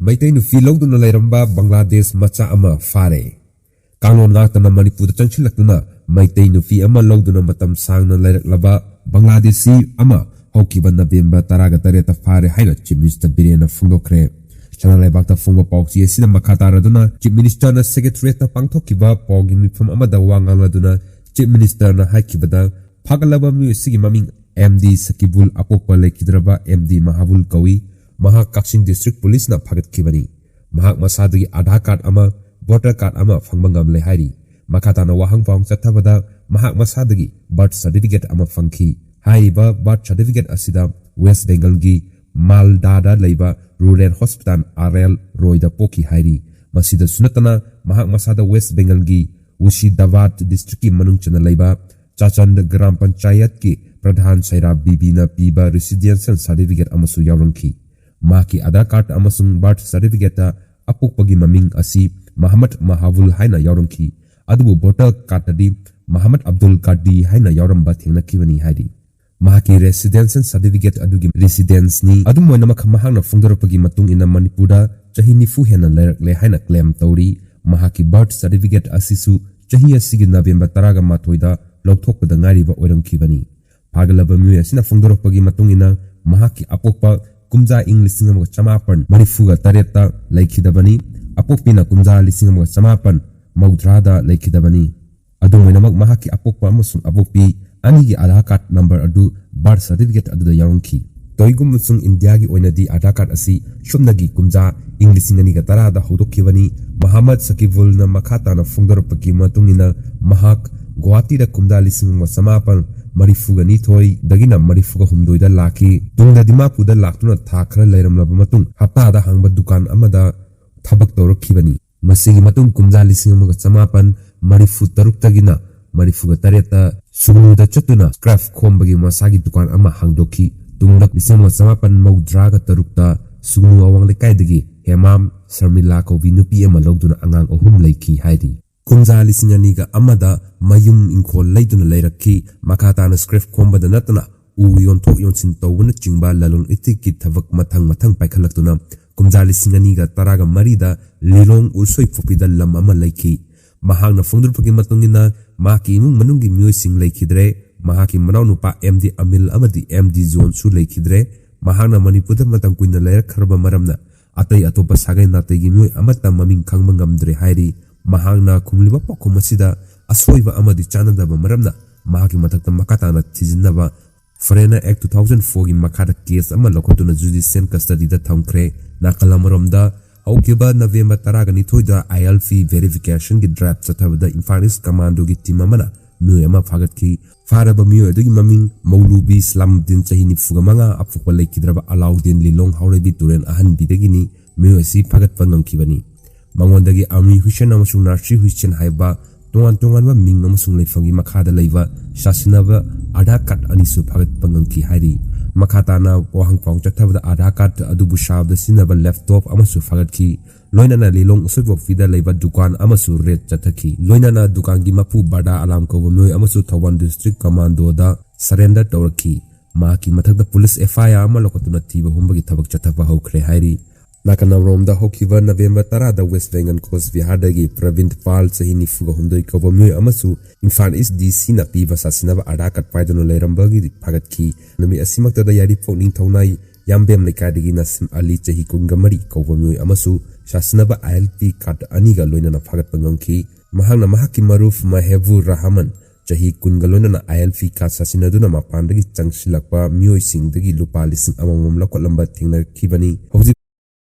Maitai nufi lawduna lairamba Bangladesh macha ama fare. Kanglon ngakana Manipur changchilakuna Maitai nufi ama lawduna matam sangna lairaklaba Bangladeshi ama haukiba November 13 fare haina Chief Minister Birena Fungokre. Chana laibakta Fungo Pauchi asina makataraduna Chief Minister na Secretariat na pangthokiba Paugi mifam amada wangaladuna Chief Minister na haikibada Pagalaba Sigi Maming MD Sakibul Apokpa Lekidraba MD Mahabul Kawi Mahak Kaksing District Police na Pagat Kibani Mahak Masadagi Aadhaar Card ama Voter Card ama Fangbangam Lehari Makata na Wahang Fong Chatabada Mahak Masadagi Birth Certificate ama Fangki Haiba Birth Certificate Asida West Bengal gi Maldada Leiba Rural Hospital RL Roida Poki Hairi Masida Sunatana Mahak Masada West Bengal gi Mushidabad District Manung Chana Leiba Chachand Gram Panchayat ki Pradhan Saira Bibina Piba Residential Certificate Amasu Yaurangki Maki Aadhaar Card Amasung Birth Certificate Apukpagi Maming Asi Muhammad Mahabul Haina Yaurangki Adubu Voter Card Di Muhammad Abdul Kadi Haina Yauramba Thengna Kivani Haidi Mahaki Residential Certificate Adugi Residence ni Adumoina Makamahana Fundaropagi Matung ina Manipura Chahi Nifu Hena Le Haina Claim Tauri Mahaki Birth Certificate Asisu Chahi Asigi November 13 Lokthokpada ngariba oirangkibani Pagalaba Mui asina Fundaropagi Matungina Mahaki Apokpa Kumja ing Lisingam Chamapan Marifuga Tareta Laikidabani Apokpina Kumja Lisingam Chamapan Maudrada Laikidabani Adumoinamak Mahaki Apokpa Amasung Apokpi Anigi Aadhaar Card number adu Birth Certificate adu da yarongki Toigum Musung India gi oinadi Aadhaar Card asi Shumnagi Kumja ing Lisingani ga Tarada Hodokibani Muhammad Sakibul na Makata na Fundaropagi Matungina Mahak Guwahati da Kumda Lisingam Samapan Marifuga Nithoi Dagina Marifuga Humdoi da Laki Tungda Dimapu da Laktuna Thakra Lairamlaba Matung Hapta da Hangba Dukan Amada Thabak Tawrakibani Masigi Matung Kumja Lisingam Samapan Marifu Taruktagina Marifuga Tareta Sugnuda Chatuna Scrap Khombagi Masagi Dukan Ama Hangdoki Tungdak Lisingam Samapan Maudraga Tarukta Sugnu Awang Lekaidagi Hemam Sarmila Kovi Nupi Ama Lawduna Angang Ahum Leiki Haidi Kumja Lisinganiga Amada Mayum Inkol Laiduna Lairaki Makatana Scrap Khombada Natana U Yontok Yonsin Tawuna Chingba Lalon Itiki Thavak Matang Paikalaktuna Kumja Lisinganiga Taraga Marida Lilong Ursoi Fopida Lam Ama Leiki Mahangna Fundaropagi Matungina Maki Imung Manungi Muising Leikidre Mahaki Manaunupa MD Amil Amadi MD Zone Su Leikidre Mahangna Manipura Matang Kuina Lair Kharba Maramna Atai Atopa Sagai Natagi Mui Amata Maming Kangmangam Hairi Mahangna Kumliba Pokumasida Aswoiba Amadi Chanadaba Maramna Mahaki Matakta Makatana Tizinaba Foreigner Act 2004 gi Makata case Ama Lokotuna Judicial Custody da Thamkre Nakalamaramda Aukiba November 12 da ILF verification gi draft Chatabada Infanis Commando gi team amana Mui ama Fagat ki Faraba Mui Adugi Maming Maulubi Islam Din Chahini Fugamanga Apukwa Lekidraba Alauddin Lilong Haurebi Turen Ahan Bidegini Mui Asi Fagat Pangam Kibani Mangondagi Army Hussein Amasung Narsi Hussein Haiba Tongan ba Ming Amasung Leifangi Makada Leiva Shasinaba Aadhaar Card Anisu Fagat Pangam Ki Hairi Makatana Wahang Fong Chatabada Aadhaar Card Adubu Shabda Sinaba laptop Amasu Fagat Ki Loinana Lilong Usubok Fida Leiva Dukan Amasu Red Chataki Loinana Dukangi Mapu Bada Alam Kawamui Amasu Tawan District Commando da Surrender Tawraki Maki Matakda Police FIR Amalokotuna Tiba Humbagi Tabak Chatapa Hokre Hairi Nakanamromda Hokiva November 10 da West Bengal Coast Vihardagi Pravint Pal Chahini Fuga Humdoi Kawamui Amasu Imphal East DC na Piva Sasinaba Aadhaar Card Paidano Lairambagi Pagatki Nami Asimakta da Yari Pokning Taunai Yambem Lekadagi Nasim Ali Chahi Kungamari Kawamui Amasu Shasinaba ILP Card Aniga Loinana Fagat Pangangki Mahangna Mahaki Maruf Mahevur Rahman Chahi Kungalonana ILP Card Sasinaduna Mapandagi Changsilakpa Miyoi Singdagi Lupa Lising Amamam Lakolamba Thengna Kibani